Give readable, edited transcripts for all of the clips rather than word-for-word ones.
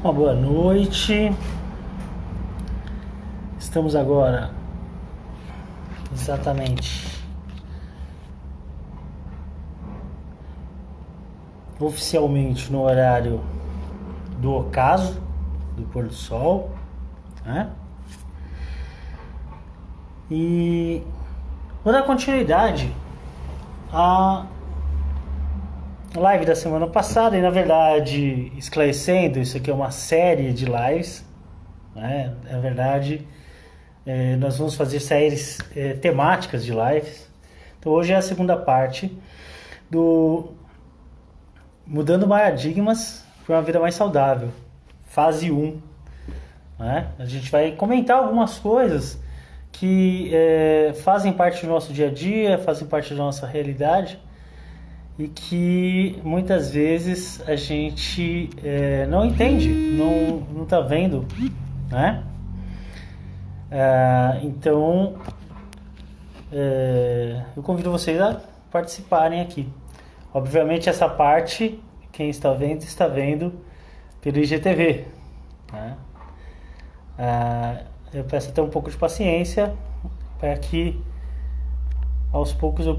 Uma boa noite. Estamos agora exatamente oficialmente no horário do ocaso, do pôr do sol, né? E vou dar continuidade à live da semana passada, e na verdade, esclarecendo, isso aqui é uma série de lives, né? Na verdade, nós vamos fazer séries temáticas de lives. Então hoje é a segunda parte do Mudando Paradigmas para uma Vida Mais Saudável, fase 1, né? A gente vai comentar algumas coisas que fazem parte do nosso dia a dia, fazem parte da nossa realidade, e que muitas vezes a gente não entende, não está vendo, né? Então eu convido vocês a participarem aqui. Obviamente essa parte, quem está vendo pelo IGTV, né? Eu peço até um pouco de paciência para que aos poucos eu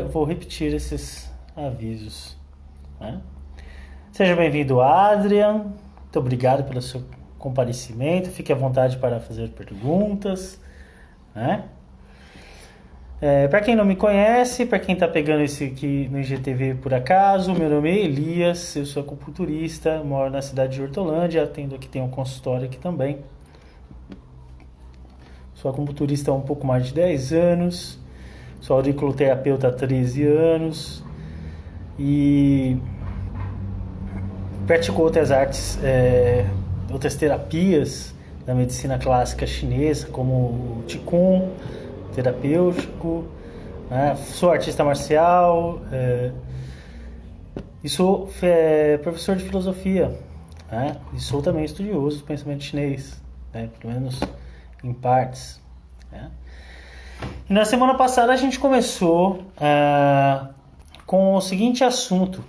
vou repetir esses avisos, né? Seja bem-vindo, Adrian. Muito obrigado pelo seu comparecimento. Fique à vontade para fazer perguntas, né? Para quem não me conhece, para quem está pegando esse aqui no IGTV por acaso, meu nome é Elias, eu sou acupunturista, moro na cidade de Hortolândia, atendo aqui, tem um consultório aqui também. Sou acupunturista há um pouco mais de 10 anos, sou auriculoterapeuta há 13 anos e pratico outras artes, outras terapias da medicina clássica chinesa, como o Qigong terapêutico, né? Sou artista marcial, e sou professor de filosofia, né? E sou também estudioso do pensamento chinês, né? Pelo menos em partes, né? E na semana passada a gente começou com o seguinte assunto,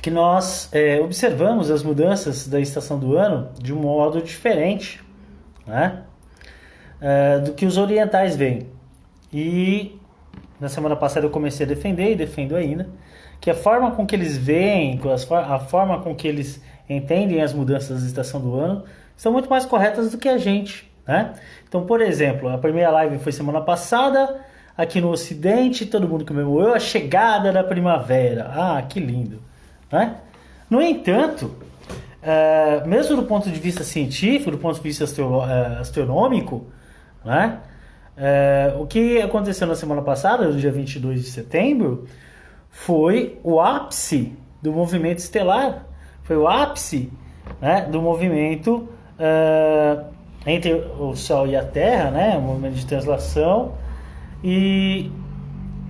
que nós observamos as mudanças da estação do ano de um modo diferente, né? Do que os orientais veem. E na semana passada eu comecei a defender e defendo ainda que a forma com que eles veem, a forma com que eles entendem as mudanças da estação do ano são muito mais corretas do que a gente, né? Então, por exemplo, a primeira live foi semana passada, aqui no Ocidente, todo mundo comemorou a chegada da primavera. Ah, que lindo, né? No entanto, mesmo do ponto de vista científico, do ponto de vista astronômico, né? O que aconteceu na semana passada, no dia 22 de setembro, foi o ápice do movimento estelar, foi o ápice, né, do movimento entre o Sol e a Terra, né, o movimento de translação, e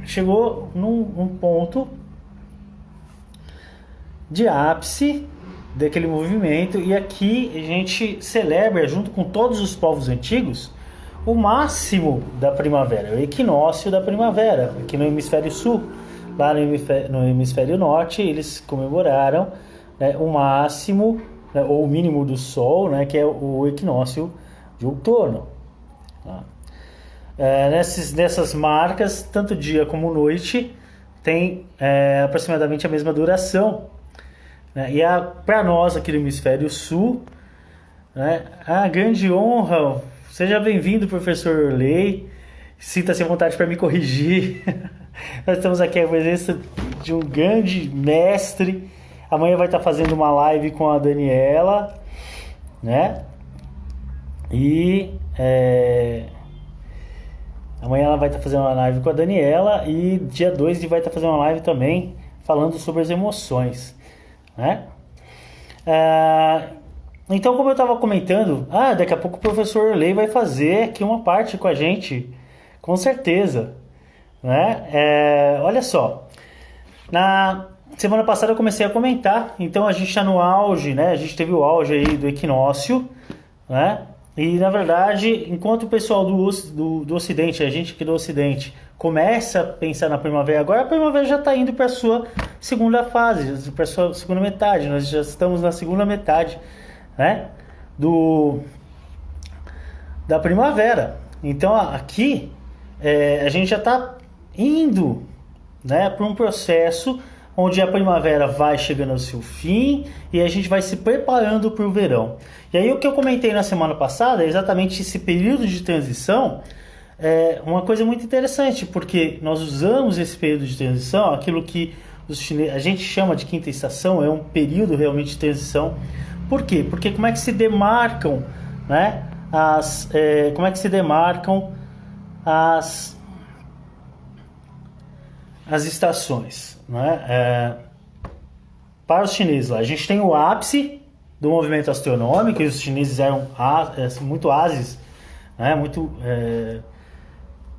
chegou num ponto de ápice daquele movimento, e aqui a gente celebra, junto com todos os povos antigos, o máximo da primavera, o equinócio da primavera, aqui no hemisfério sul. Lá no hemisfério norte eles comemoraram, né, o máximo, né, ou o mínimo do sol, né, que é o equinócio de outono, tá? Nessas marcas, tanto dia como noite tem aproximadamente a mesma duração, né? E para nós aqui no hemisfério sul, né, a grande honra. Seja bem-vindo, professor Lei. Sinta-se à vontade para me corrigir. Nós estamos aqui à presença de um grande mestre. Amanhã vai estar fazendo uma live com a Daniela, né? E amanhã ela vai estar fazendo uma live com a Daniela, e dia 2 ele vai estar fazendo uma live também falando sobre as emoções, né? Então, como eu estava comentando, daqui a pouco o professor Lei vai fazer aqui uma parte com a gente, com certeza, né? Olha só, na semana passada eu comecei a comentar, então a gente está no auge, né? A gente teve o auge aí do equinócio, né? E, na verdade, enquanto o pessoal do Ocidente, a gente aqui do Ocidente, começa a pensar na primavera, agora a primavera já está indo para a sua segunda fase, para a sua segunda metade. Nós já estamos na segunda metade, né, da primavera. Então, aqui, a gente já está indo, né, para um processo onde a primavera vai chegando ao seu fim e a gente vai se preparando para o verão. E aí o que eu comentei na semana passada é exatamente esse período de transição, uma coisa muito interessante, porque nós usamos esse período de transição, aquilo que a gente chama de quinta estação, é um período realmente de transição. Por quê? Porque como é que se demarcam, né, as estações, né? Para os chineses lá, a gente tem o ápice do movimento astronômico, e os chineses eram muito ágeis, né?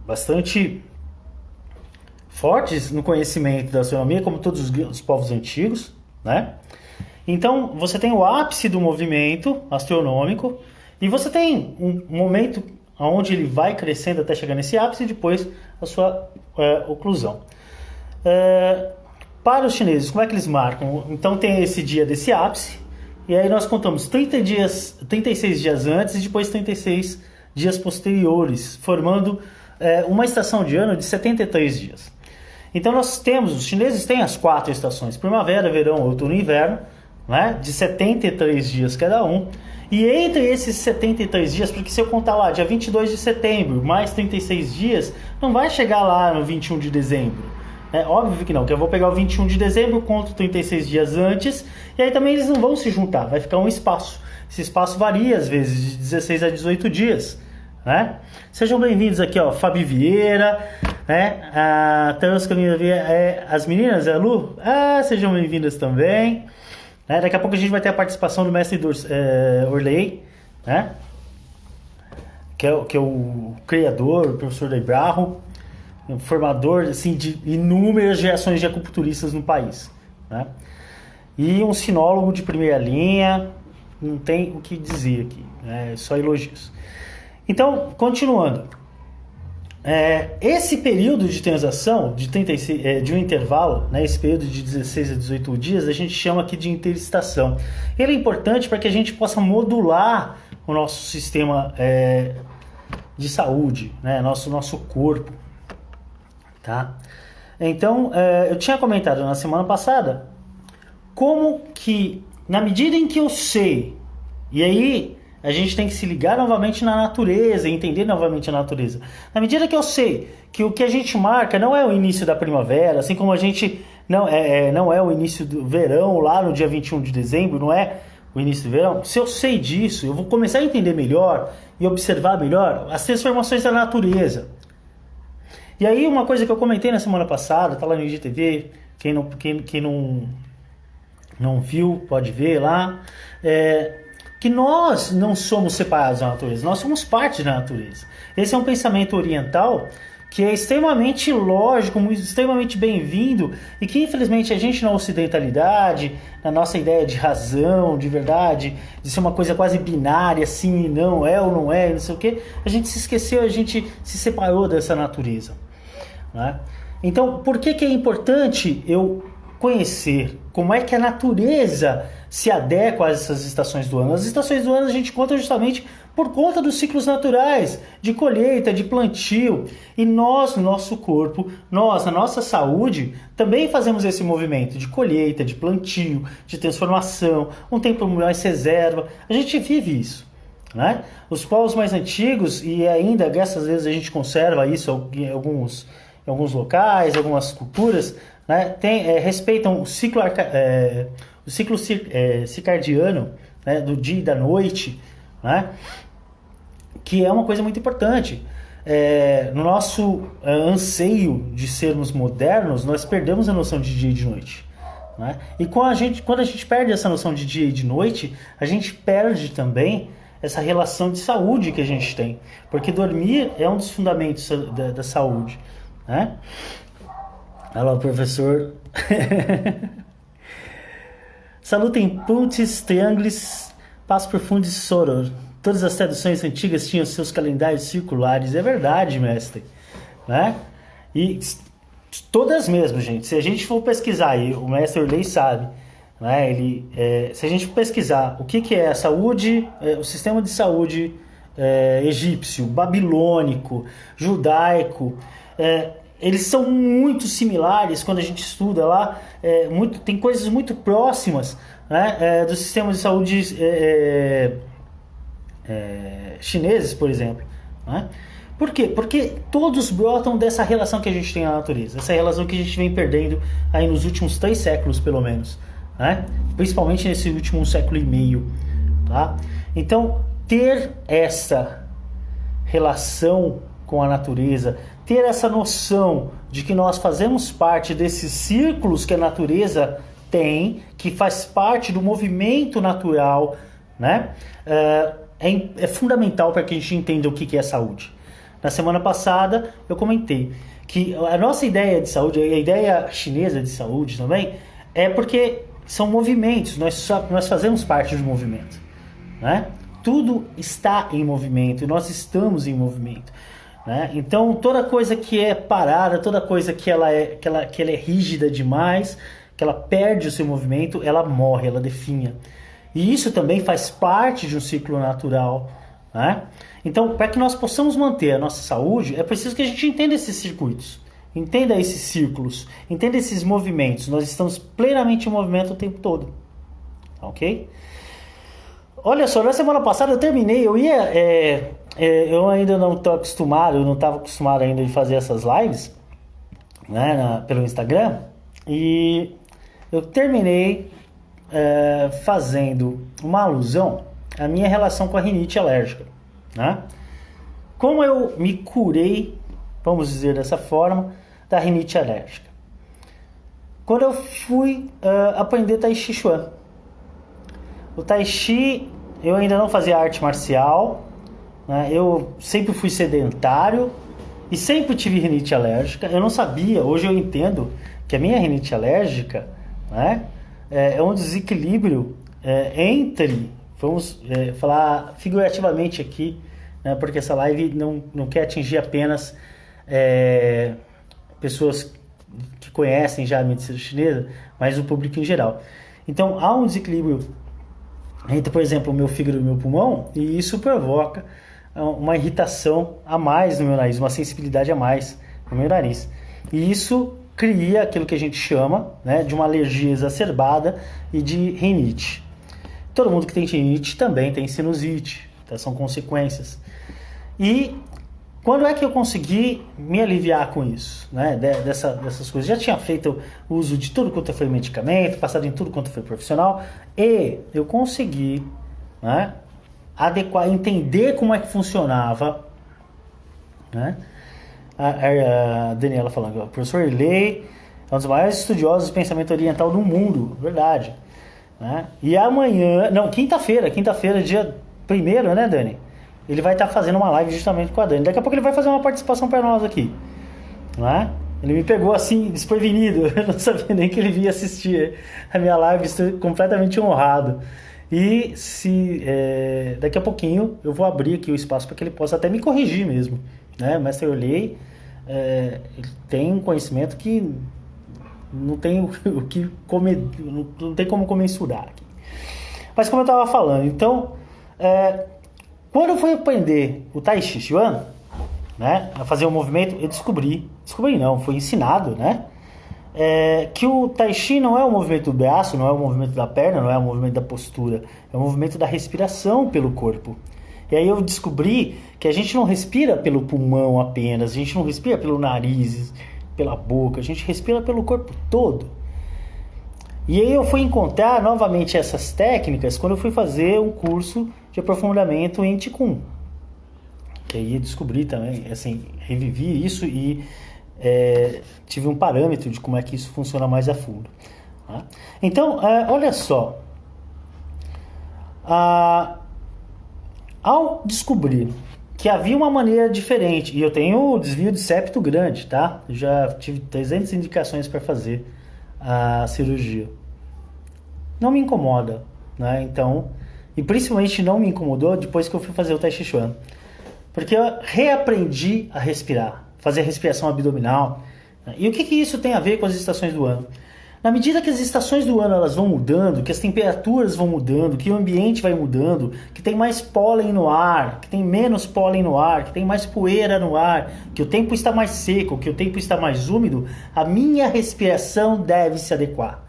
Bastante fortes no conhecimento da astronomia, como todos os povos antigos, né? Então, você tem o ápice do movimento astronômico, e você tem um momento onde ele vai crescendo até chegar nesse ápice e depois a sua oclusão. Para os chineses, como é que eles marcam? Então tem esse dia desse ápice, e aí nós contamos 36 dias antes e depois 36 dias posteriores, formando uma estação de ano de 73 dias. Então os chineses têm as 4 estações, primavera, verão, outono e inverno, né, de 73 dias cada um. E entre esses 73 dias, porque se eu contar lá dia 22 de setembro mais 36 dias, não vai chegar lá no 21 de dezembro. Óbvio que não, que eu vou pegar o 21 de dezembro, conto 36 dias antes, e aí também eles não vão se juntar, vai ficar um espaço. Esse espaço varia às vezes de 16 a 18 dias, né? Sejam bem-vindos aqui, ó, Fabi Vieira, né? A Tansca Vieira, as meninas, a Lu, sejam bem-vindas também. Daqui a pouco a gente vai ter a participação do mestre Orley, né? Que é o criador, o professor da Ibraho, um formador assim, de inúmeras gerações de acupunturistas no país, né? E um sinólogo de primeira linha, não tem o que dizer aqui, né? Só elogios. Então, continuando, esse período de transação de 36, de um intervalo, né, esse período de 16 a 18 dias, a gente chama aqui de interestação. Ele é importante para que a gente possa modular o nosso sistema de saúde, né, nosso corpo. Tá? Então, eu tinha comentado na semana passada como que, na medida em que eu sei, e aí a gente tem que se ligar novamente na natureza, entender novamente a natureza. Na medida que eu sei que o que a gente marca não é o início da primavera, assim como a gente não é o início do verão, lá no dia 21 de dezembro, não é o início do verão, se eu sei disso, eu vou começar a entender melhor e observar melhor as transformações da natureza. E aí uma coisa que eu comentei na semana passada, tá lá no IGTV, quem não viu pode ver lá, que nós não somos separados da natureza, nós somos parte da natureza. Esse é um pensamento oriental que é extremamente lógico, extremamente bem-vindo, e que infelizmente a gente na ocidentalidade, na nossa ideia de razão, de verdade, de ser uma coisa quase binária, sim e não, é ou não é, não sei o que, a gente se esqueceu, a gente se separou dessa natureza, né? Então, por que é importante eu conhecer como é que a natureza se adequa a essas estações do ano? As estações do ano a gente conta justamente por conta dos ciclos naturais de colheita, de plantio, e nós, no nosso corpo, nós, na nossa saúde, também fazemos esse movimento de colheita, de plantio, de transformação, um tempo mais reserva, a gente vive isso, né? Os povos mais antigos, e ainda, graças a Deus, a gente conserva isso em alguns locais, algumas culturas, né? Respeitam o ciclo circadiano, né? Do dia e da noite, né? Que é uma coisa muito importante. No nosso anseio de sermos modernos, nós perdemos a noção de dia e de noite, né? E quando a gente perde essa noção de dia e de noite, a gente perde também essa relação de saúde que a gente tem, porque dormir é um dos fundamentos da saúde, né? Olha lá o professor. Salutem puntis, trianglis, paz profundis soror. todas as traduções antigas tinham seus calendários circulares. É verdade, mestre, né? E todas mesmo, gente. Se a gente for pesquisar aí, o mestre Orley sabe, né? Se a gente pesquisar o que é a saúde, o sistema de saúde egípcio, babilônico, judaico, eles são muito similares quando a gente estuda lá, tem coisas muito próximas, né, do sistema de saúde chineses, por exemplo, né? Por quê? Porque todos brotam dessa relação que a gente tem na natureza, essa relação que a gente vem perdendo aí nos últimos 3 séculos, pelo menos, né? Principalmente nesse último 1,5 século, tá? Então, ter essa relação com a natureza, ter essa noção de que nós fazemos parte desses círculos que a natureza tem, que faz parte do movimento natural, né? É fundamental para que a gente entenda o que é saúde. Na semana passada eu comentei que a nossa ideia de saúde, a ideia chinesa de saúde também, é porque são movimentos, nós fazemos parte do movimento, né? Tudo está em movimento e nós estamos em movimento, né? Então toda coisa que é parada, toda coisa que ela é rígida demais, que ela perde o seu movimento, ela morre, ela definha. E isso também faz parte de um ciclo natural, né? Então, para que nós possamos manter a nossa saúde, é preciso que a gente entenda esses circuitos, entenda esses círculos, entenda esses movimentos. Nós estamos plenamente em movimento o tempo todo, ok? Olha só, na semana passada eu terminei, eu ainda não estou acostumado, eu não estava acostumado ainda de fazer essas lives, né, pelo Instagram, e eu terminei fazendo uma alusão à minha relação com a rinite alérgica, né? Como eu me curei, vamos dizer dessa forma, da rinite alérgica. Quando eu fui aprender Tai Chi Chuan. O Tai Chi, eu ainda não fazia arte marcial, né? Eu sempre fui sedentário e sempre tive rinite alérgica. Eu não sabia, hoje eu entendo que a minha rinite alérgica, né, é um desequilíbrio entre, vamos falar figurativamente aqui, né, porque essa live não quer atingir apenas pessoas que conhecem já a medicina chinesa, mas o público em geral. Então há um desequilíbrio entre, por exemplo, o meu fígado e o meu pulmão, e isso provoca uma irritação a mais no meu nariz, uma sensibilidade a mais no meu nariz. E isso cria aquilo que a gente chama, né, de uma alergia exacerbada e de rinite. Todo mundo que tem rinite também tem sinusite, tá? São consequências. E quando é que eu consegui me aliviar com isso, né, dessas coisas? Já tinha feito uso de tudo quanto foi medicamento, passado em tudo quanto foi profissional, e eu consegui, né, adequar, entender como é que funcionava, né? A Daniela falando, o professor Orley é um dos maiores estudiosos do pensamento oriental do mundo, verdade, né? E amanhã, quinta-feira, dia 1º, né, Dani? Ele vai estar fazendo uma live justamente com a Dani. Daqui a pouco ele vai fazer uma participação para nós aqui, né? Ele me pegou assim, desprevenido, eu não sabia nem que ele vinha assistir a minha live, estou completamente honrado. E daqui a pouquinho eu vou abrir aqui o espaço para que ele possa até me corrigir mesmo, né? O mestre Orley ele tem um conhecimento que não tem o que comer, não tem como comensurar aqui. Mas como eu estava falando, então quando eu fui aprender o Tai Chi Chuan, né, a fazer o movimento, eu descobri não, foi ensinado, né, que o Tai Chi não é o movimento do braço, não é o movimento da perna, não é o movimento da postura, é o movimento da respiração pelo corpo. E aí eu descobri que a gente não respira pelo pulmão apenas, a gente não respira pelo nariz, pela boca, a gente respira pelo corpo todo. E aí eu fui encontrar novamente essas técnicas quando eu fui fazer um curso de aprofundamento em Qigong. E aí eu descobri também, assim, revivi isso e tive um parâmetro de como é que isso funciona mais a fundo. Tá? Então, olha só. Ao descobrir que havia uma maneira diferente, e eu tenho desvio de septo grande, tá? Eu já tive 300 indicações para fazer a cirurgia. Não me incomoda, né? Então, E principalmente não me incomodou depois que eu fui fazer o Tai Chi Chuan. Porque eu reaprendi a respirar, fazer respiração abdominal. E o que isso tem a ver com as estações do ano? Na medida que as estações do ano elas vão mudando, que as temperaturas vão mudando, que o ambiente vai mudando, que tem mais pólen no ar, que tem menos pólen no ar, que tem mais poeira no ar, que o tempo está mais seco, que o tempo está mais úmido, a minha respiração deve se adequar.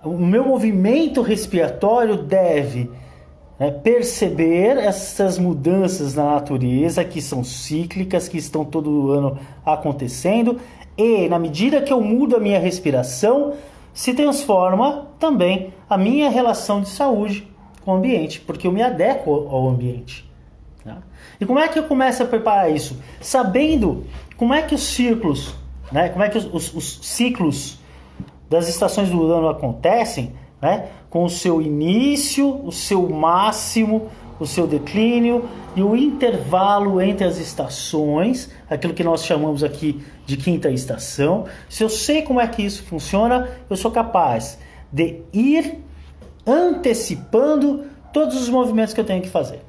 O meu movimento respiratório deve perceber essas mudanças na natureza que são cíclicas, que estão todo ano acontecendo, e na medida que eu mudo a minha respiração, se transforma também a minha relação de saúde com o ambiente, porque eu me adequo ao ambiente. Né? E como é que eu começo a preparar isso? Sabendo como é que os ciclos, como é que os ciclos das estações do ano acontecem, com o seu início, o seu máximo, o seu declínio e o intervalo entre as estações, aquilo que nós chamamos aqui de quinta estação. Se eu sei como é que isso funciona, eu sou capaz de ir antecipando todos os movimentos que eu tenho que fazer.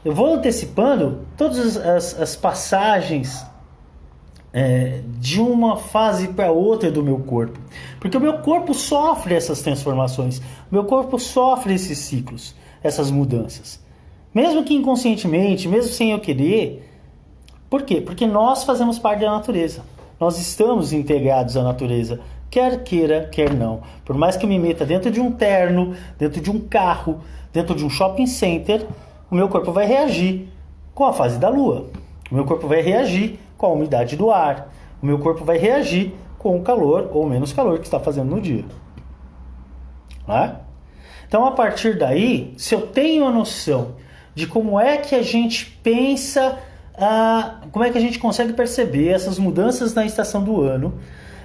Eu vou antecipando todas as passagens de uma fase para outra do meu corpo, porque o meu corpo sofre essas transformações, o meu corpo sofre esses ciclos, essas mudanças, mesmo que inconscientemente, mesmo sem eu querer. Por quê? Porque nós fazemos parte da natureza, nós estamos integrados à natureza, quer queira, quer não. Por mais que eu me meta dentro de um terno, dentro de um carro, dentro de um shopping center, o meu corpo vai reagir com a fase da lua, o meu corpo vai reagir com a umidade do ar, o meu corpo vai reagir com o calor ou menos calor que está fazendo no dia. Então, a partir daí, se eu tenho a noção de como é que a gente pensa, como é que a gente consegue perceber essas mudanças na estação do ano,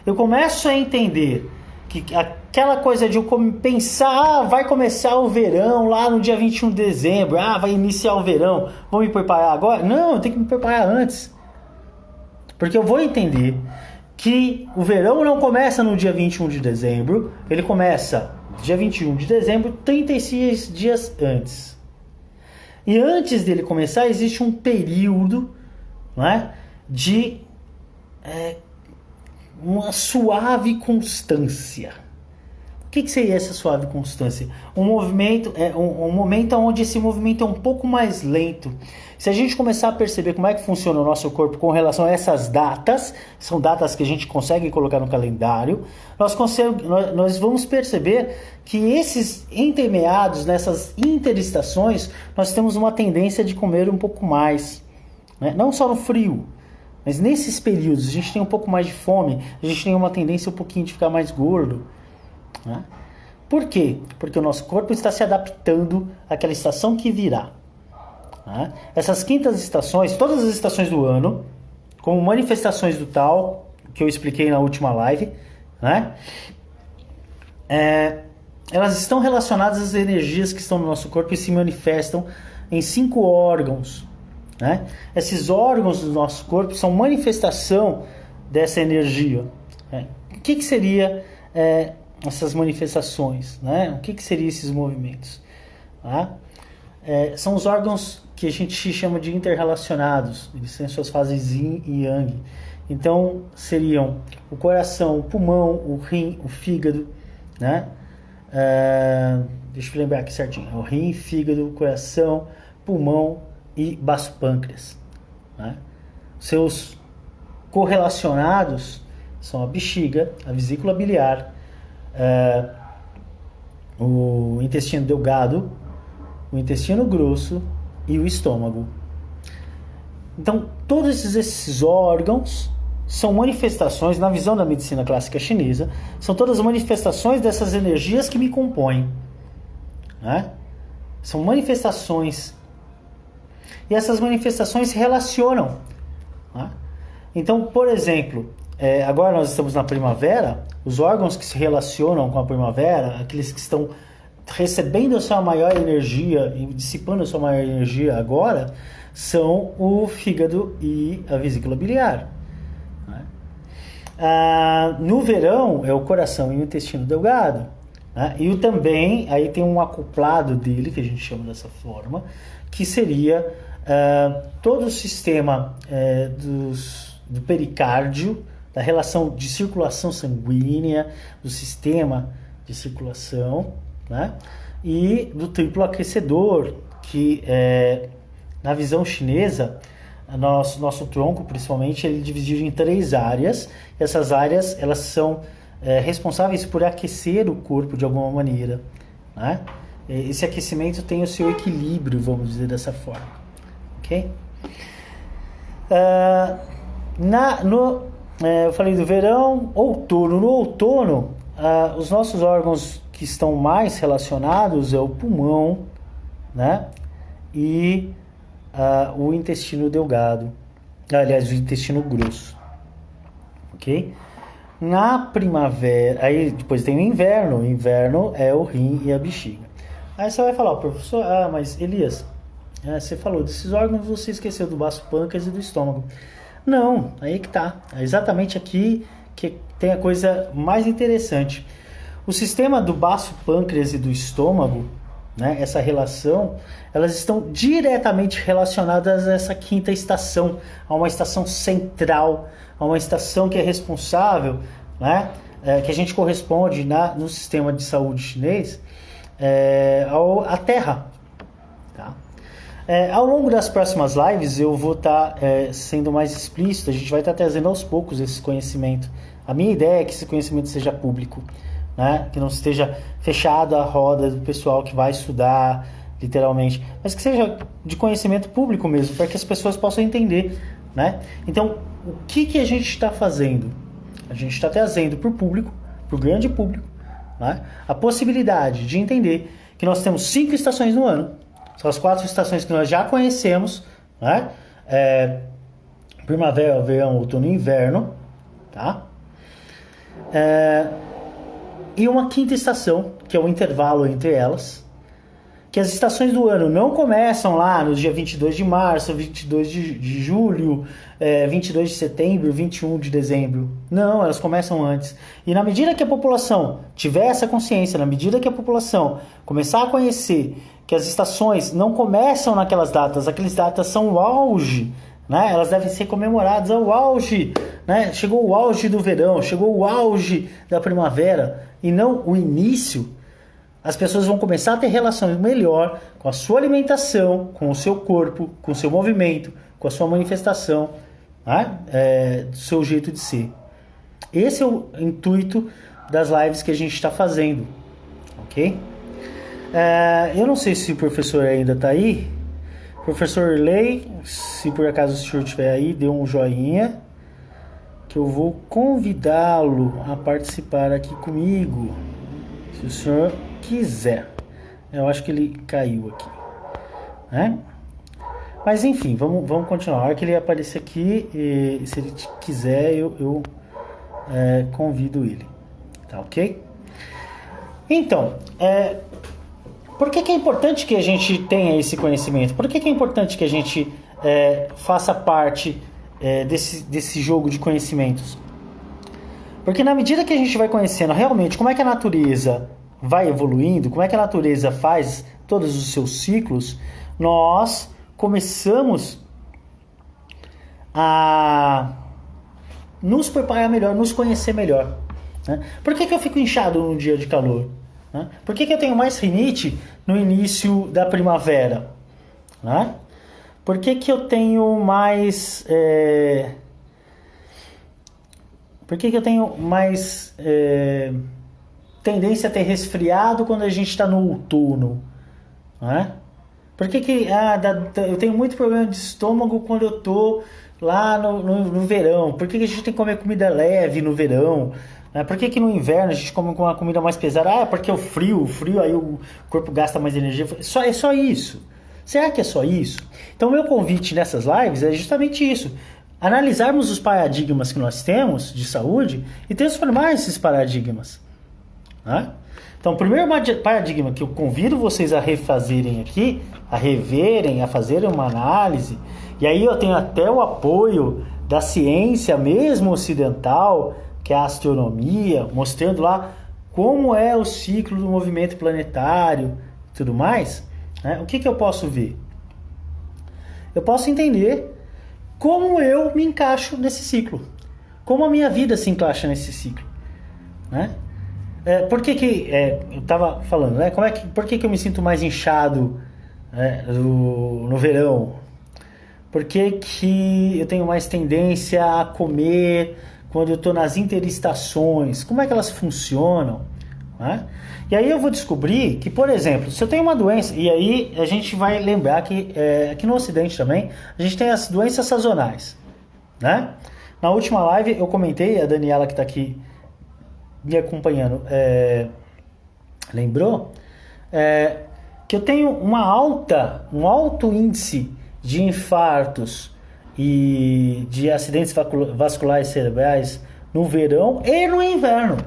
eu começo a entender que aquela coisa de eu pensar, vai começar o verão lá no dia 21 de dezembro, vai iniciar o verão, vou me preparar agora? Não, eu tenho que me preparar antes. Porque eu vou entender que o verão não começa no dia 21 de dezembro, ele começa dia 21 de dezembro, 36 dias antes. E antes dele começar, existe um período de uma suave constância. O que seria essa suave constância? Um movimento, um momento onde esse movimento é um pouco mais lento. Se a gente começar a perceber como é que funciona o nosso corpo com relação a essas datas, são datas que a gente consegue colocar no calendário, nós vamos perceber que esses intermeados, nessas interestações, nós temos uma tendência de comer um pouco mais. Não só no frio, mas nesses períodos a gente tem um pouco mais de fome, a gente tem uma tendência um pouquinho de ficar mais gordo. Por quê? Porque o nosso corpo está se adaptando àquela estação que virá. Essas quintas estações, todas as estações do ano, como manifestações do Tao, que eu expliquei na última live, elas estão relacionadas às energias que estão no nosso corpo e se manifestam em 5 órgãos. Esses órgãos do nosso corpo são manifestação dessa energia. O que seria essas manifestações? O que seriam esses movimentos? São os órgãos que a gente chama de interrelacionados, eles têm suas fases yin e yang. Então seriam o coração, o pulmão, o rim, o fígado, deixa eu lembrar aqui certinho, o rim, fígado, coração, pulmão e baço pâncreas. Seus correlacionados são a bexiga, a vesícula biliar, o intestino delgado, o intestino grosso e o estômago. Então, todos esses órgãos são manifestações, na visão da medicina clássica chinesa, são todas manifestações dessas energias que me compõem. São manifestações. E essas manifestações se relacionam. Então, por exemplo, agora nós estamos na primavera, os órgãos que se relacionam com a primavera, aqueles que estão recebendo a sua maior energia e dissipando a sua maior energia agora, são o fígado e a vesícula biliar. No verão é o coração e o intestino delgado. né? E também, aí tem um acoplado dele, que a gente chama dessa forma, que seria todo o sistema do pericárdio, da relação de circulação sanguínea, do sistema de circulação, né? E do triplo aquecedor, que na visão chinesa, nosso tronco, principalmente, ele é dividido em 3 áreas. E essas áreas, elas são responsáveis por aquecer o corpo de alguma maneira, né? Esse aquecimento tem o seu equilíbrio, vamos dizer dessa forma, ok? Eu falei do verão, outono. No outono, os nossos órgãos que estão mais relacionados é o pulmão, né? E o intestino delgado, aliás, o intestino grosso, ok? Na primavera, aí depois tem o inverno é o rim e a bexiga. Aí você vai falar, professor, mas Elias, você falou desses órgãos, você esqueceu do baço pâncreas e do estômago. Não, aí que tá, é exatamente aqui que tem a coisa mais interessante. O sistema do baço pâncreas e do estômago, né, essa relação, elas estão diretamente relacionadas a essa quinta estação, a uma estação central, a uma estação que é responsável, né, que a gente corresponde no sistema de saúde chinês, à Terra. Tá? Ao longo das próximas lives eu vou estar sendo mais explícito, a gente vai estar trazendo aos poucos esse conhecimento. A minha ideia é que esse conhecimento seja público, né? Que não esteja fechado a roda do pessoal que vai estudar, literalmente, mas que seja de conhecimento público mesmo, para que as pessoas possam entender, né? Então, o que a gente está fazendo? A gente está trazendo para o público, para o grande público, né, a possibilidade de entender que nós temos 5 estações no ano. São as 4 estações que nós já conhecemos, né? Primavera, verão, outono e inverno, tá? E uma quinta estação, que é o intervalo entre elas, que as estações do ano não começam lá no dia 22 de março, 22 de julho, 22 de setembro, 21 de dezembro. Não, elas começam antes. E na medida que a população tiver essa consciência, na medida que a população começar a conhecer que as estações não começam naquelas datas, aquelas datas são o auge, né? Elas devem ser comemoradas ao auge, né? Chegou o auge do verão, chegou o auge da primavera, e não o início. As pessoas vão começar a ter relação melhor com a sua alimentação, com o seu corpo, com o seu movimento, com a sua manifestação, né? Do seu jeito de ser. Esse é o intuito das lives que a gente está fazendo, ok? Eu não sei se o professor ainda está aí. Professor Lei, se por acaso o senhor estiver aí, dê um joinha, que eu vou convidá-lo a participar aqui comigo, se o senhor quiser. Eu acho que ele caiu aqui, né? Mas enfim, vamos continuar. A hora que ele aparecer aqui, se ele quiser, eu convido ele, tá ok? Então, por que é importante que a gente tenha esse conhecimento? Por que é importante que a gente faça parte desse jogo de conhecimentos? Porque na medida que a gente vai conhecendo realmente como é que a natureza vai evoluindo, como é que a natureza faz todos os seus ciclos, nós começamos a nos preparar melhor, nos conhecer melhor, né? Por que eu fico inchado num dia de calor? Né? Por que eu tenho mais rinite no início da primavera? Né? Por que eu tenho mais... Por que eu tenho mais tendência a ter resfriado quando a gente está no outono? Né? Por que eu tenho muito problema de estômago quando eu estou lá no verão? Por que a gente tem que comer comida leve no verão? Por que no inverno a gente come uma comida mais pesada? Porque o frio aí o corpo gasta mais energia. É só isso. Será que é só isso? Então o meu convite nessas lives é justamente isso. Analisarmos os paradigmas que nós temos de saúde e transformar esses paradigmas. Né? Então o primeiro paradigma que eu convido vocês a refazerem aqui, a reverem, a fazerem uma análise, e aí eu tenho até o apoio da ciência mesmo ocidental, que é a astronomia, mostrando lá como é o ciclo do movimento planetário e tudo mais, né? O que eu posso ver? Eu posso entender como eu me encaixo nesse ciclo, como a minha vida se encaixa nesse ciclo, né? Por que eu estava falando, né? Por que eu me sinto mais inchado, né, no verão? Por que eu tenho mais tendência a comer quando eu estou nas interestações? Como é que elas funcionam, né? E aí eu vou descobrir que, por exemplo, se eu tenho uma doença, e aí a gente vai lembrar que aqui no Ocidente também, a gente tem as doenças sazonais, né? Na última live eu comentei, a Daniela que está aqui me acompanhando lembrou que eu tenho um alto índice de infartos e de acidentes vasculares cerebrais no verão e no inverno,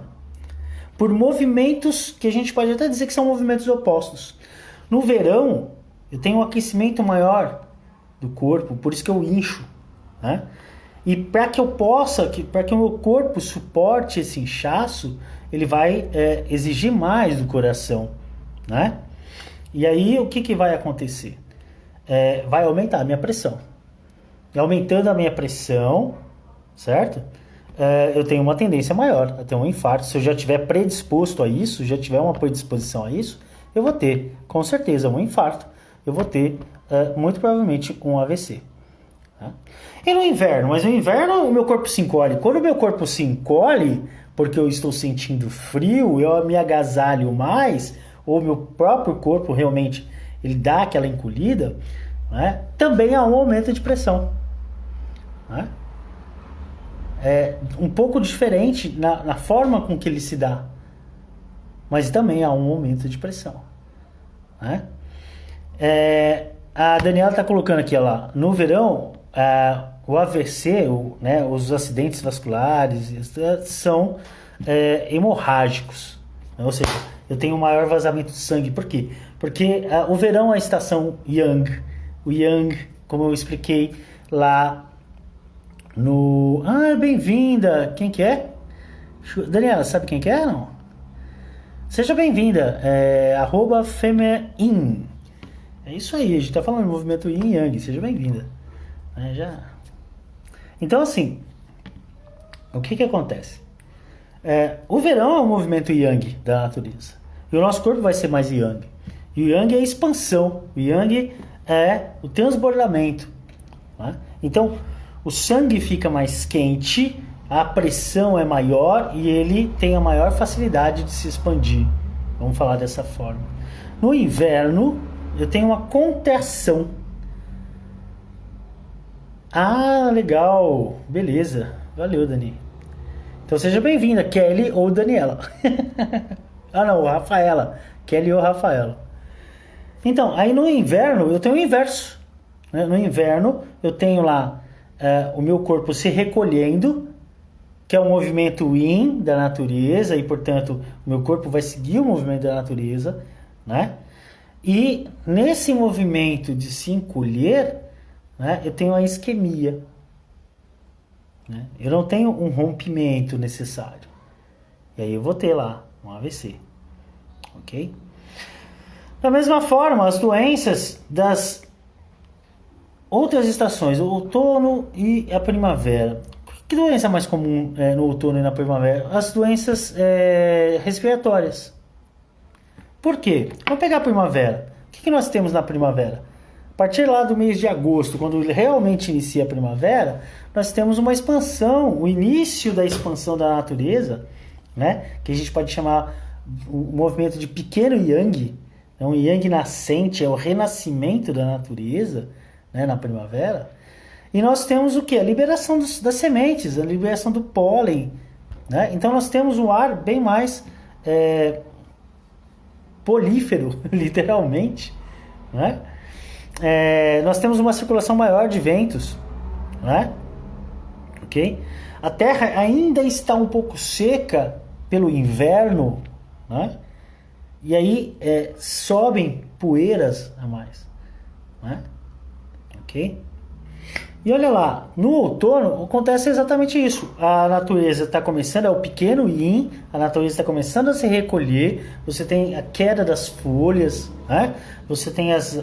por movimentos que a gente pode até dizer que são movimentos opostos. No verão eu tenho um aquecimento maior do corpo, por isso que eu incho, né? E para que o meu corpo suporte esse inchaço, ele vai exigir mais do coração, né? E aí o que vai acontecer? Vai aumentar a minha pressão. E aumentando a minha pressão, certo? Eu tenho uma tendência maior a ter um infarto. Se eu já estiver predisposto a isso, já tiver uma predisposição a isso, eu vou ter, com certeza, um infarto. Eu vou ter, muito provavelmente, um AVC. E no inverno? Mas no inverno o meu corpo se encolhe. Quando o meu corpo se encolhe, porque eu estou sentindo frio, eu me agasalho mais, ou meu próprio corpo realmente ele dá aquela encolhida, né? Também há um aumento de pressão, né? É um pouco diferente na forma com que ele se dá, mas também há um aumento de pressão, né? A Daniela está colocando aqui, ó lá, no verão, o AVC, né, os acidentes vasculares, são hemorrágicos, né? Ou seja, eu tenho um maior vazamento de sangue. Por quê? Porque o verão é a estação Yang. O Yang, como eu expliquei lá no... bem-vinda! Quem que é? Daniela, sabe quem que é, não? Seja bem-vinda. @femein. É isso aí, a gente tá falando do movimento Yin e Yang. Seja bem-vinda. Então, assim, o que acontece? O verão é um movimento Yang da natureza. E o nosso corpo vai ser mais Yang. E o Yang é a expansão. O Yang é o transbordamento, né? Então, o sangue fica mais quente, a pressão é maior e ele tem a maior facilidade de se expandir. Vamos falar dessa forma. No inverno, eu tenho uma contração. Legal. Beleza. Valeu, Dani. Então seja bem-vinda, Kelly ou Daniela. Não, Rafaela. Kelly ou Rafaela. Então, aí no inverno eu tenho o inverso, né? No inverno eu tenho lá o meu corpo se recolhendo, que é um movimento Yin da natureza, e portanto o meu corpo vai seguir o movimento da natureza, né? E nesse movimento de se encolher, né, eu tenho a isquemia, né? Eu não tenho um rompimento necessário. E aí eu vou ter lá um AVC. Ok? Da mesma forma, as doenças das outras estações, o outono e a primavera. Que doença é mais comum no outono e na primavera? As doenças respiratórias. Por quê? Vamos pegar a primavera. O que nós temos na primavera? A partir lá do mês de agosto, quando realmente inicia a primavera, nós temos uma expansão, o início da expansão da natureza, né? Que a gente pode chamar o movimento de pequeno Yang. É um Yang nascente, é o renascimento da natureza, né, na primavera. E nós temos o quê? A liberação das sementes, a liberação do pólen, né? Então nós temos um ar bem mais polífero, literalmente, né? Nós temos uma circulação maior de ventos, né? Ok? A Terra ainda está um pouco seca pelo inverno, né? E aí sobem poeiras a mais, né? Ok? E olha lá, no outono acontece exatamente isso. A natureza está começando, é o pequeno yin, a natureza está começando a se recolher, você tem a queda das folhas, né? Você tem as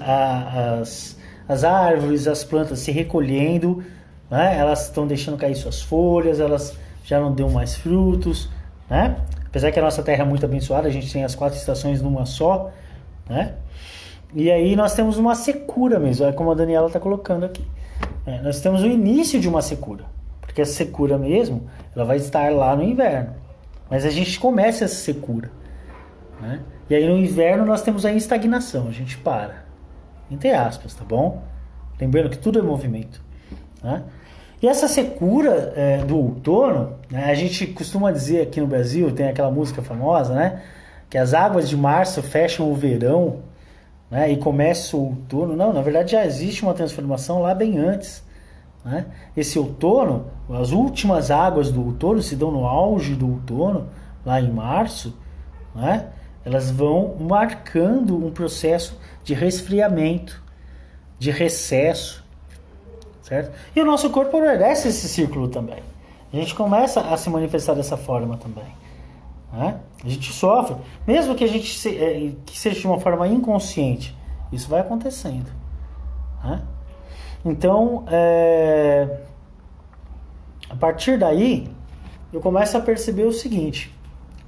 árvores, as plantas se recolhendo, né? Elas estão deixando cair suas folhas, elas já não dão mais frutos, né? Apesar que a nossa terra é muito abençoada, a gente tem as 4 estações numa só, né? E aí nós temos uma secura mesmo, é como a Daniela está colocando aqui. Nós temos o início de uma secura, porque a secura mesmo, ela vai estar lá no inverno, mas a gente começa essa secura, né? E aí no inverno nós temos a estagnação, a gente para, entre aspas, tá bom? Lembrando que tudo é movimento, né? E essa secura do outono, né, a gente costuma dizer aqui no Brasil, tem aquela música famosa, né? Que as águas de março fecham o verão, né, e começa o outono. Não, na verdade já existe uma transformação lá bem antes, né? Esse outono, as últimas águas do outono se dão no auge do outono, lá em março, né? Elas vão marcando um processo de resfriamento, de recesso, certo? E o nosso corpo obedece esse círculo também. A gente começa a se manifestar dessa forma também, né? A gente sofre, mesmo que a gente que seja de uma forma inconsciente, isso vai acontecendo, né? Então, a partir daí, eu começo a perceber o seguinte: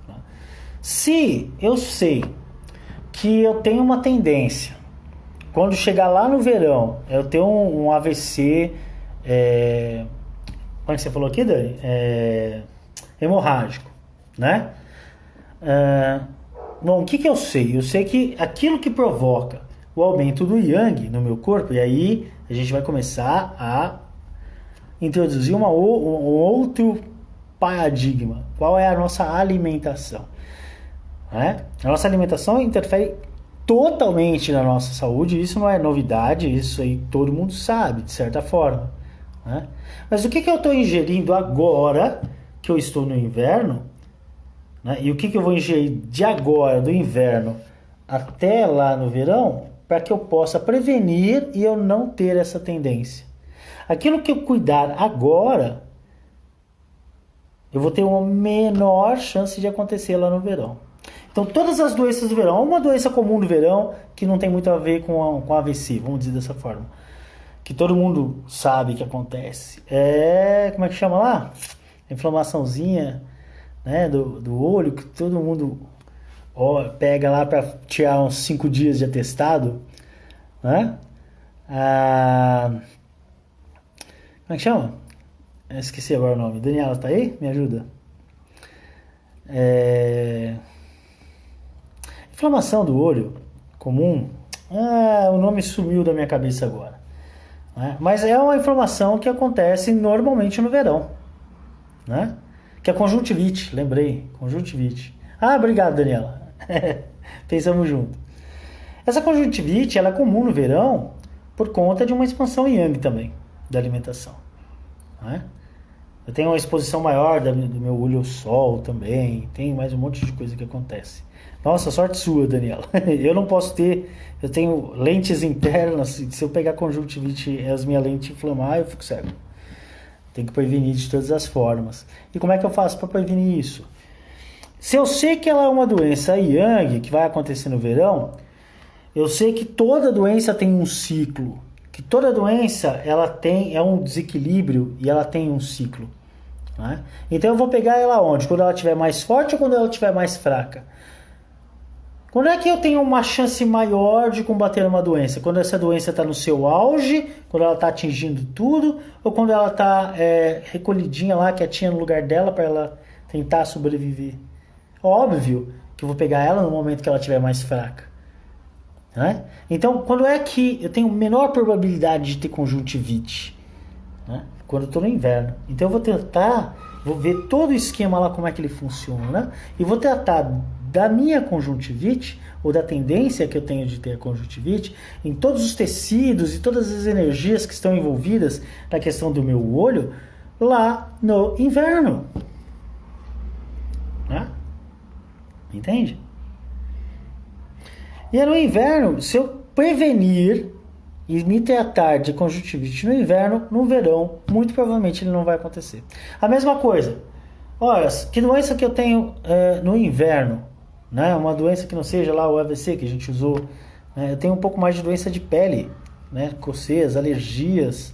né? Se eu sei que eu tenho uma tendência, quando chegar lá no verão, eu tenho um AVC, como é que você falou aqui, Dani? Hemorrágico, né? Bom, o que eu sei? Eu sei que aquilo que provoca o aumento do yang no meu corpo, e aí a gente vai começar a introduzir um outro paradigma. Qual é a nossa alimentação? Né? A nossa alimentação interfere totalmente na nossa saúde, isso não é novidade, isso aí todo mundo sabe, de certa forma, né? Mas o que eu estou ingerindo agora, que eu estou no inverno, né? E o que eu vou ingerir de agora, do inverno, até lá no verão, para que eu possa prevenir e eu não ter essa tendência. Aquilo que eu cuidar agora, eu vou ter uma menor chance de acontecer lá no verão. Então, todas as doenças do verão, uma doença comum do verão, que não tem muito a ver com AVC, vamos dizer dessa forma, que todo mundo sabe que acontece, como é que chama lá? Inflamaçãozinha, né, do olho, que todo mundo pega lá para tirar uns 5 dias de atestado, né? Como é que chama? Eu esqueci agora o nome. Daniela, tá aí? Me ajuda. Inflamação do olho comum. O nome sumiu da minha cabeça agora, né? Mas é uma inflamação que acontece normalmente no verão, né? Que é conjuntivite, lembrei, conjuntivite. Obrigado, Daniela. Pensamos junto. Essa conjuntivite, ela é comum no verão por conta de uma expansão yang também, da alimentação, né? Eu tenho uma exposição maior do meu olho ao sol também, tem mais um monte de coisa que acontece. Nossa, sorte sua, Daniela. Eu não posso ter, eu tenho lentes internas, se eu pegar conjuntivite e as minhas lentes inflamar, eu fico cego. Tem que prevenir de todas as formas. E como é que eu faço para prevenir isso? Se eu sei que ela é uma doença yang, que vai acontecer no verão, eu sei que toda doença tem um ciclo. Que toda doença ela é um desequilíbrio e ela tem um ciclo, né? Então eu vou pegar ela onde? Quando ela estiver mais forte ou quando ela estiver mais fraca? Quando é que eu tenho uma chance maior de combater uma doença? Quando essa doença está no seu auge, quando ela está atingindo tudo, ou quando ela está recolhidinha lá, quietinha no lugar dela para ela tentar sobreviver? Óbvio que eu vou pegar ela no momento que ela estiver mais fraca, né? Então, quando é que eu tenho menor probabilidade de ter conjuntivite? Né? Quando eu estou no inverno. Então eu vou ver todo o esquema lá, como é que ele funciona, e vou tratar da minha conjuntivite, ou da tendência que eu tenho de ter a conjuntivite, em todos os tecidos e todas as energias que estão envolvidas na questão do meu olho, lá no inverno. Né? Entende? E é no inverno, se eu prevenir, e me tratar de conjuntivite no inverno, no verão, muito provavelmente ele não vai acontecer. A mesma coisa. Olha, que doença que eu tenho no inverno, né? Uma doença que não seja lá o AVC que a gente usou, né? Eu tenho um pouco mais de doença de pele, né? Coceias, alergias,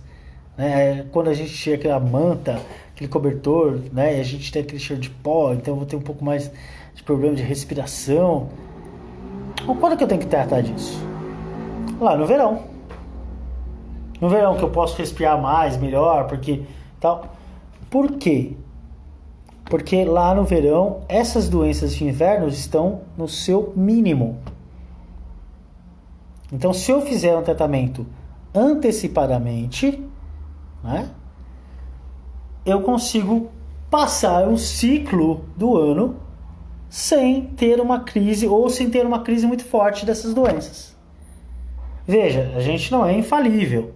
né? Quando a gente tira aquela manta, aquele cobertor, né? E a gente tem aquele cheiro de pó, então eu vou ter um pouco mais de problema de respiração. Então, quando que eu tenho que tratar disso? Lá no verão. No verão que eu posso respirar mais, melhor, porque tal. Por quê? Porque lá no verão, essas doenças de inverno estão no seu mínimo. Então, se eu fizer um tratamento antecipadamente, né, eu consigo passar o ciclo do ano sem ter uma crise ou sem ter uma crise muito forte dessas doenças. Veja, a gente não é infalível.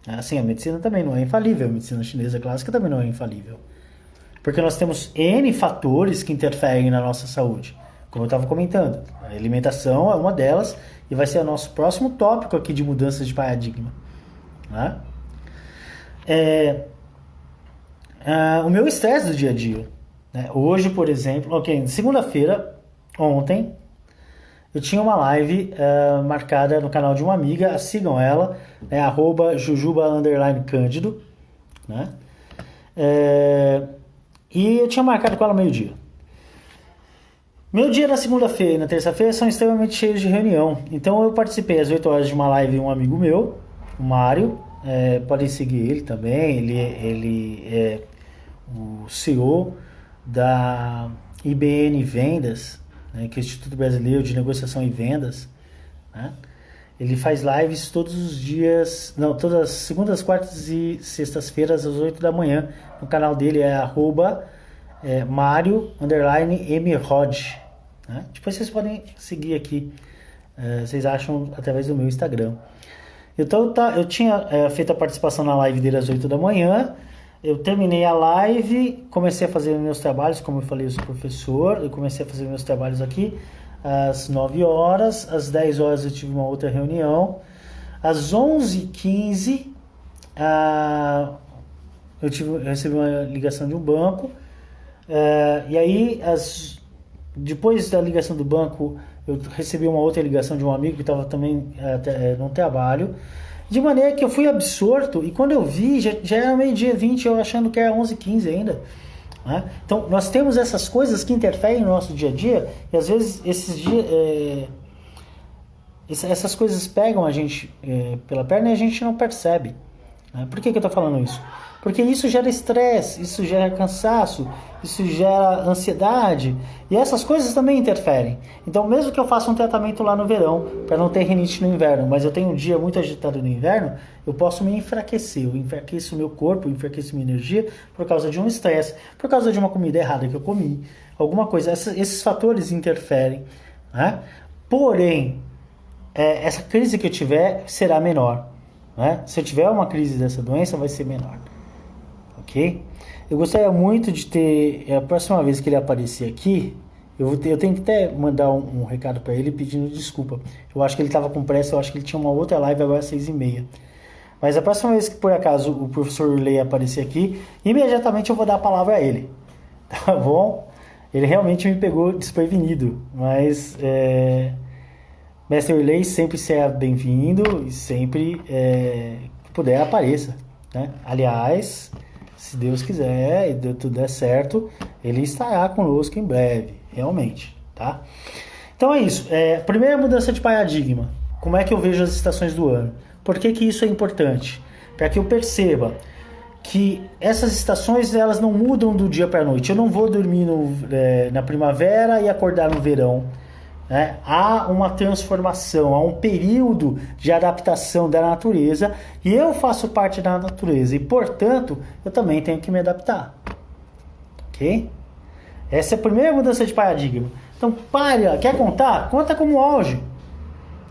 Assim, a medicina também não é infalível. A medicina chinesa clássica também não é infalível. Porque nós temos N fatores que interferem na nossa saúde. Como eu estava comentando, a alimentação é uma delas e vai ser o nosso próximo tópico aqui de mudanças de paradigma. Né? O meu estresse do dia a dia. Né? Hoje, por exemplo, segunda-feira, ontem, eu tinha uma live marcada no canal de uma amiga, sigam ela, @jujuba_cândido, né? E eu tinha marcado com ela meio-dia. Meu dia na segunda-feira e na terça-feira são extremamente cheios de reunião. Então eu participei às 8 horas de uma live de um amigo meu, o Mário. Podem seguir ele também. Ele é o CEO da IBN Vendas, né, que é o Instituto Brasileiro de Negociação e Vendas. Né? Ele faz lives todos os dias, todas as segundas, quartas e sextas-feiras às 8 da manhã. O canal dele é @Mario_mrod. Né? Depois vocês podem seguir aqui, vocês acham através do meu Instagram. Então eu tinha feito a participação na live dele às 8 da manhã. Eu terminei a live, comecei a fazer meus trabalhos, como eu falei, eu sou professor, eu comecei a fazer meus trabalhos aqui às 9 horas, às 10 horas eu tive uma outra reunião, às 11h15 eu recebi uma ligação de um banco, e aí depois da ligação do banco eu recebi uma outra ligação de um amigo que estava também no trabalho, de maneira que eu fui absorto e quando eu vi já era meio-dia 20, eu achando que era 11h15 ainda. Né? Então nós temos essas coisas que interferem no nosso dia a dia e às vezes essas coisas pegam a gente pela perna e a gente não percebe. Né? Por que eu estou falando isso? Porque isso gera estresse, isso gera cansaço, isso gera ansiedade e essas coisas também interferem. Então mesmo que eu faça um tratamento lá no verão para não ter rinite no inverno, mas eu tenho um dia muito agitado no inverno, eu posso me enfraquecer, eu enfraqueço o meu corpo, eu enfraqueço minha energia por causa de um estresse, por causa de uma comida errada que eu comi, alguma coisa, esses fatores interferem. Né? Porém, essa crise que eu tiver será menor. Né? Se eu tiver uma crise dessa doença, vai ser menor. Ok? Eu gostaria muito de ter, a próxima vez que ele aparecer aqui, eu tenho que até mandar um recado para ele pedindo desculpa. Eu acho que ele estava com pressa, eu acho que ele tinha uma outra live agora às 6h30. Mas a próxima vez que por acaso o professor Urley aparecer aqui, imediatamente eu vou dar a palavra a ele. Tá bom? Ele realmente me pegou desprevenido, mas Mestre Urley sempre será bem-vindo e sempre que puder apareça. Né? Aliás, se Deus quiser e tudo der certo, ele estará conosco em breve, realmente, tá? Então é isso. Primeira mudança de paradigma. Como é que eu vejo as estações do ano? Por que isso é importante? Para que eu perceba que essas estações elas não mudam do dia para a noite. Eu não vou dormir na primavera e acordar no verão. Né? Há uma transformação, há um período de adaptação da natureza e eu faço parte da natureza e, portanto, eu também tenho que me adaptar. Ok? Essa é a primeira mudança de paradigma. Então, quer contar? Conta como auge.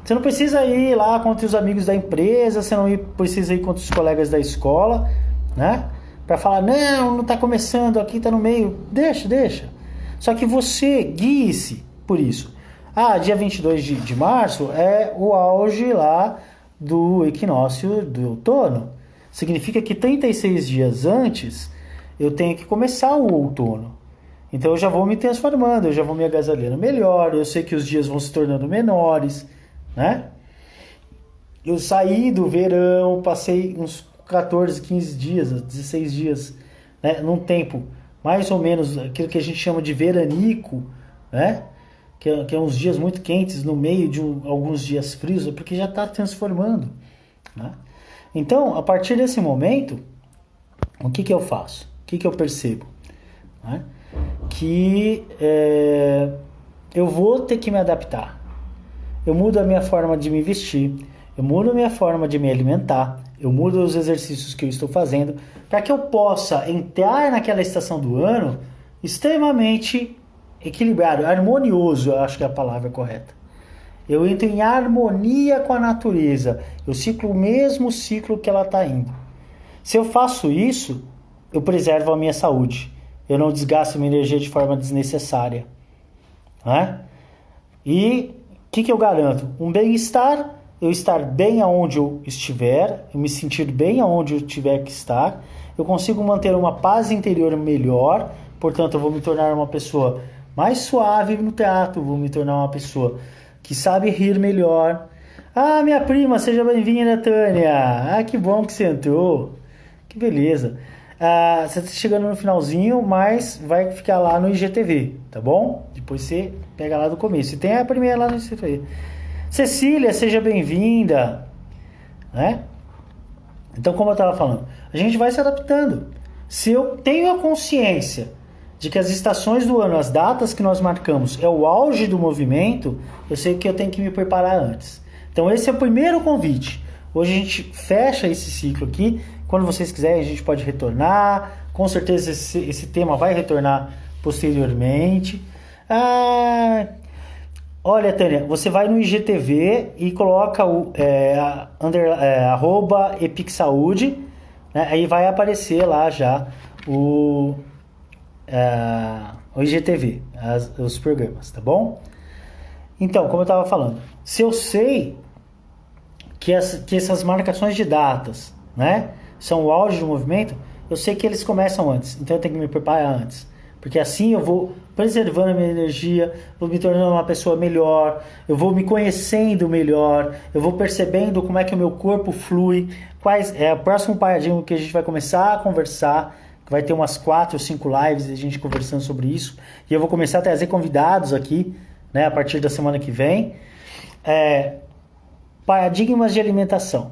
Você não precisa ir lá contra os amigos da empresa, você não precisa ir contra os colegas da escola, né? Para falar, não está começando, aqui está no meio. Deixa. Só que você guie-se por isso. Dia 22 de março é o auge lá do equinócio do outono. Significa que 36 dias antes eu tenho que começar o outono. Então eu já vou me transformando, eu já vou me agasalhando melhor, eu sei que os dias vão se tornando menores, né? Eu saí do verão, passei uns 14, 15 dias, 16 dias, né? Num tempo mais ou menos aquilo que a gente chama de veranico, né? Que é uns dias muito quentes no meio de alguns dias frios, é porque já está transformando, né? Então, a partir desse momento, o que eu faço? O que eu percebo? Né? Que eu vou ter que me adaptar. Eu mudo a minha forma de me vestir, eu mudo a minha forma de me alimentar, eu mudo os exercícios que eu estou fazendo, para que eu possa entrar naquela estação do ano extremamente equilibrado, harmonioso, eu acho que é a palavra correta. Eu entro em harmonia com a natureza, eu ciclo o mesmo ciclo que ela está indo. Se eu faço isso, eu preservo a minha saúde, eu não desgasto minha energia de forma desnecessária, né? E o que eu garanto? Um bem-estar, eu estar bem aonde eu estiver, eu me sentir bem aonde eu tiver que estar, eu consigo manter uma paz interior melhor, portanto eu vou me tornar uma pessoa mais suave no trato, vou me tornar uma pessoa que sabe rir melhor. Ah, minha prima, seja bem-vinda, Tânia. Ah, que bom que você entrou. Que beleza. Ah, você está chegando no finalzinho, mas vai ficar lá no IGTV, tá bom? Depois você pega lá do começo. E tem a primeira lá no IGTV. Cecília, seja bem-vinda. Né? Então, como eu estava falando, a gente vai se adaptando. Se eu tenho a consciência de que as estações do ano, as datas que nós marcamos, é o auge do movimento, eu sei que eu tenho que me preparar antes. Então esse é o primeiro convite. Hoje a gente fecha esse ciclo aqui. Quando vocês quiserem, a gente pode retornar. Com certeza esse tema vai retornar posteriormente. Olha, Tânia, você vai no IGTV e coloca o @EpicSaúde, né? Aí vai aparecer lá já o IGTV, os programas, tá bom? Então, como eu estava falando, se eu sei que essas marcações de datas, né, são o auge do movimento, eu sei que eles começam antes, então eu tenho que me preparar antes, porque assim eu vou preservando a minha energia, vou me tornando uma pessoa melhor, eu vou me conhecendo melhor, eu vou percebendo como é que o meu corpo flui, quais é o próximo paradigma que a gente vai começar a conversar. Vai ter umas 4 ou 5 lives de a gente conversando sobre isso. E eu vou começar a trazer convidados aqui, né, a partir da semana que vem. Paradigmas de alimentação.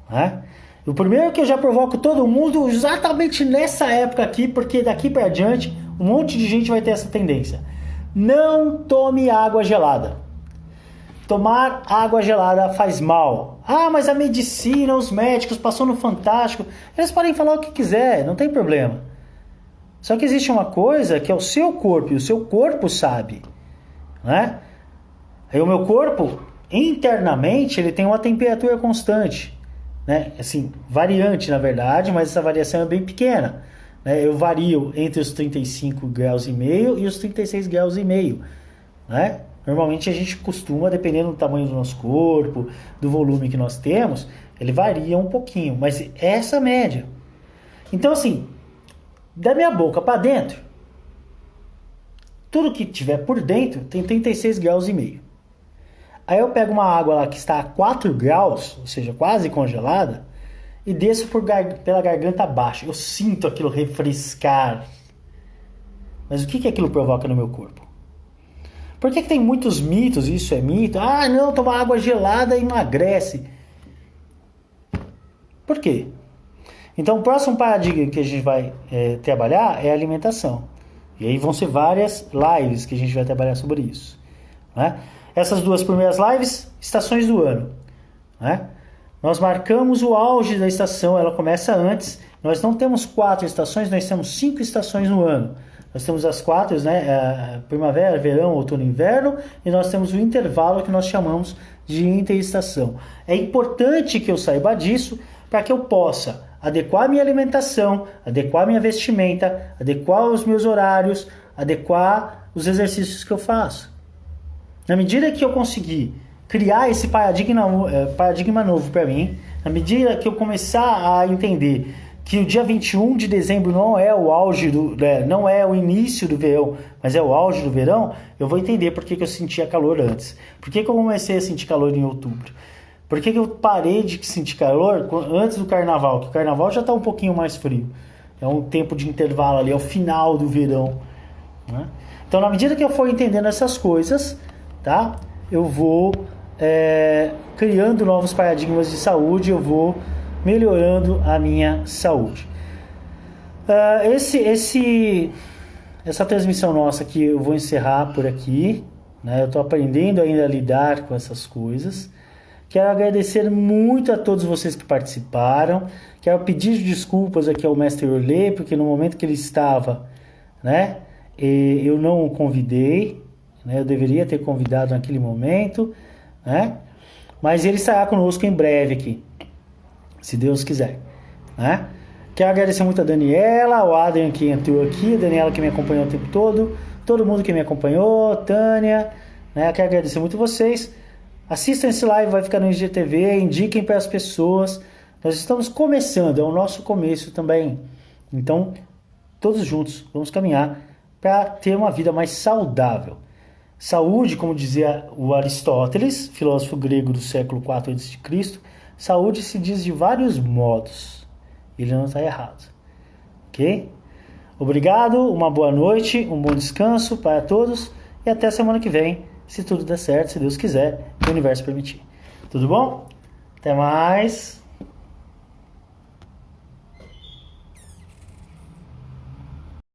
Né? O primeiro que eu já provoco todo mundo exatamente nessa época aqui, porque daqui para adiante um monte de gente vai ter essa tendência. Não tome água gelada. Tomar água gelada faz mal. Ah, mas a medicina, os médicos, passou no Fantástico. Eles podem falar o que quiser, não tem problema. Só que existe uma coisa que é o seu corpo, e o seu corpo sabe. Né? Aí o meu corpo, internamente, ele tem uma temperatura constante. Né? Assim, variante, na verdade, mas essa variação é bem pequena. Né? Eu vario entre os 35 graus e meio e os 36 graus e meio. Né? Normalmente a gente costuma, dependendo do tamanho do nosso corpo, do volume que nós temos, ele varia um pouquinho, mas é essa média. Então assim, da minha boca para dentro, tudo que tiver por dentro tem 36 graus e meio. Aí eu pego uma água lá que está a 4 graus, ou seja, quase congelada, e desço pela garganta baixa. Eu sinto aquilo refrescar. Mas o que aquilo provoca no meu corpo? Por que tem muitos mitos? Isso é mito. Ah, não, tomar água gelada emagrece. Por quê? Então, o próximo paradigma que a gente vai trabalhar é a alimentação. E aí vão ser várias lives que a gente vai trabalhar sobre isso. Né? Essas 2 primeiras lives, estações do ano. Né? Nós marcamos o auge da estação, ela começa antes. Nós não temos 4 estações, nós temos 5 estações no ano. Nós temos as 4, né? Primavera, verão, outono e inverno, e nós temos o intervalo que nós chamamos de interestação. É importante que eu saiba disso para que eu possa adequar minha alimentação, adequar minha vestimenta, adequar os meus horários, adequar os exercícios que eu faço. Na medida que eu conseguir criar esse paradigma novo para mim, na medida que eu começar a entender que o dia 21 de dezembro não é o auge não é o início do verão, mas é o auge do verão, eu vou entender por que eu sentia calor antes. Por que eu comecei a sentir calor em outubro? Por que eu parei de sentir calor antes do carnaval? Que o carnaval já está um pouquinho mais frio. É um tempo de intervalo ali, é o final do verão, né? Então, na medida que eu for entendendo essas coisas, tá? Eu vou criando novos paradigmas de saúde, eu vou melhorando a minha saúde. Essa transmissão nossa aqui eu vou encerrar por aqui, né? Eu estou aprendendo ainda a lidar com essas coisas. Quero agradecer muito a todos vocês que participaram. Quero pedir desculpas aqui ao mestre Orlê, porque no momento que ele estava, né, eu não o convidei, né? Eu deveria ter convidado naquele momento, né? Mas ele estará conosco em breve aqui, se Deus quiser, né? Quero agradecer muito a Daniela, o Adrian que entrou aqui, a Daniela que me acompanhou o tempo todo mundo que me acompanhou, Tânia, né? Quero agradecer muito vocês. Assistam esse live, vai ficar no IGTV, indiquem para as pessoas. Nós estamos começando, é o nosso começo também. Então, todos juntos, vamos caminhar para ter uma vida mais saudável. Saúde, como dizia o Aristóteles, filósofo grego do século IV a.C., saúde se diz de vários modos. Ele não está errado. Ok? Obrigado, uma boa noite, um bom descanso para todos e até semana que vem, se tudo der certo, se Deus quiser e o universo permitir. Tudo bom? Até mais!